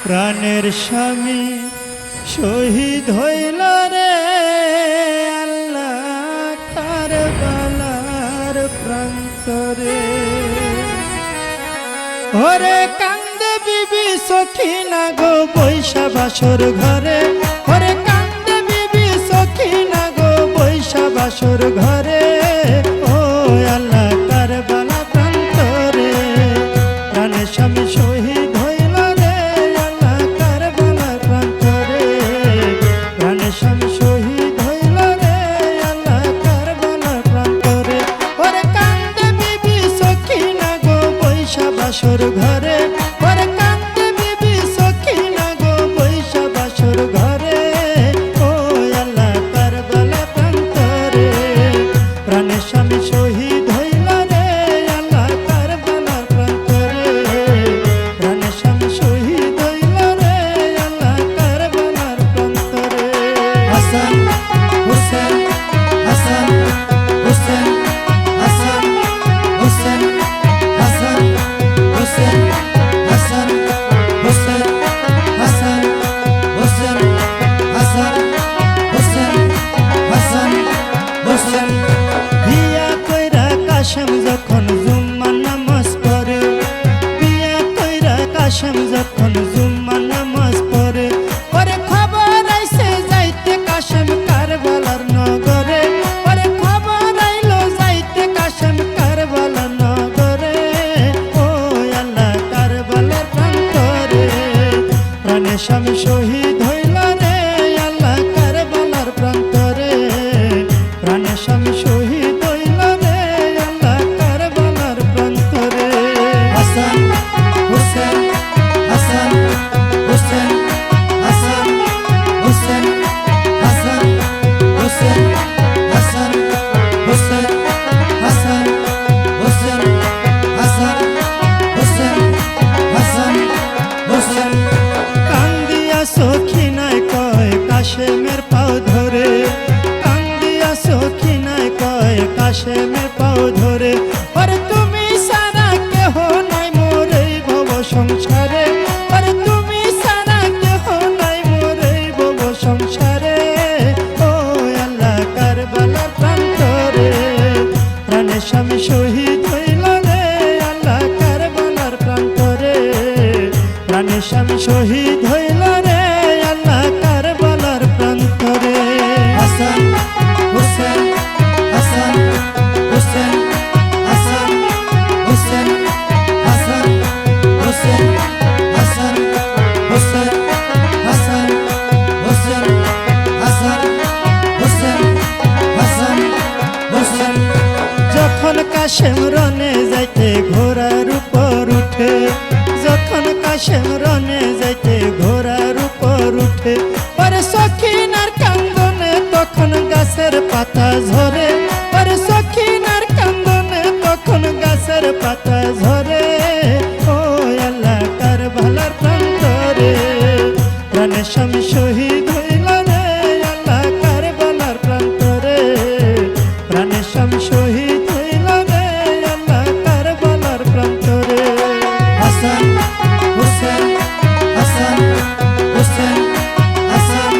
প্রাণের স্বামী শহীদ হইল রে আল্লাহ কারবালার প্রান্তরে। ওরে কান্দে বিবি সখিনা গো বৈশা বাসর ঘরে, ওরে কান্দে বিবি সখিনা গো বৈশা বাসর ঘরে। ও আল্লাহ কারবালা প্রান্তরে প্রাণের স্বামী শহীদ হইল রে আল্লাহ কারবালা প্রান্তরে। প্রাণের স্বামী শহীদ হইল রে আল্লাহ কারবালা প্রান্তরে। ওরে কান্দে বিবি সখিনা গো বৈশা বাসর ঘরে, ওরে কান্দে বিবি সখিনা গো বৈশা বাসর ঘরে। ও আল্লাহ কারবালা প্রান্তরে প্রাণের স্বামী শহীদ হইল রে আল্লাহ কারবালা প্রান্তরে। প্রাণের স্বামী শহীদ হইল রে আল্লাহ কারবালার প্রান্তরে। হাসান হোসেন হাসান হোসেন হাসান হোসেন হাসান হোসেন হাসান হোসেন হাসান হোসেন হাসান হোসেন হাসান হোসেন। বিয়া কইরা কাশেম যখন জুম্মা নামাজ পড়ে, বিয়া কইরা কাশেম যখন জুম্মা নামাজ পড়ে। ওরে খবর আইছে যাইতে কাশেম কারবালার নগরে, ওরে খবর আইলো যাইতে কাশেম কারবালার নগরে। ও আল্লাহ কারবালার প্রান্তরে প্রাণের স্বামী শহীদ হইল রে আল্লাহ কারবালার প্রান্তরে। প্রাণের স্বামী শহীদ হইল রে আল্লাহ কারবালার প্রান্তরে। হাসান হোসেন হাসান হোসেন হাসান হোসেন হাসান হোসেন হাসান হোসেন হাসান হোসেন হাসান হোসেন হাসান হোসেন। কান্দিয়া সখিনায় কয় কাশেমের পাও ধরে, কান্দিয়া সখিনায় কয় কাশেমের পাও ধরে। ওরে তুমি সারা কেহ নাই মোর এই ভব সংসারে, ওরে তুমি সারা কেহ নাই মোর এই ভব সংসারে। ও আল্লাহ কারবালার প্রান্তরে প্রাণের স্বামী শহীদ হইল রে আল্লাহ কারবালার প্রান্তরে। প্রাণের স্বামী শহীদ হইল রে আল্লাহ কারবালার প্রান্তরে। হাসান হোসেন হাসান হোসেন হাসান হোসেন হাসান হোসেন হাসান হোসেন হাসান হোসেন হাসান হোসেন হাসান হোসেন। যখন কাশেম রনে যাইতে ঘোড়ার উপর উঠে, যখন কাশেম রনে যাইতে ঘোড়ার উপর উঠে। পরে সখিনার কান্দনে তখন গাছের পাতা ঝরে, পরে সখিনার কান্দনে তখন গাছের পাতা ঝরে। ও আল্লাহ কারবালার প্রান্তরে প্রাণের স্বামী শহীদ হইল রে আল্লাহ কারবালার প্রান্তরে। প্রাণের স্বামী শহীদ হইল রে আল্লাহ কারবালার প্রান্তরে। হাসান হোসেন হাসান হোসেন হাসান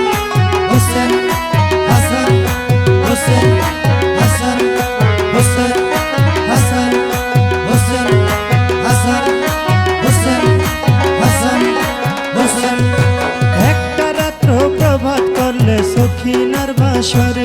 হোসেন হাসান হোসেন হাসান হোসেন হাসান হোসেন হাসান হোসেন হাসান হোসেন। একটা রাত্র প্রভাত করলে সখিনার বাসরে,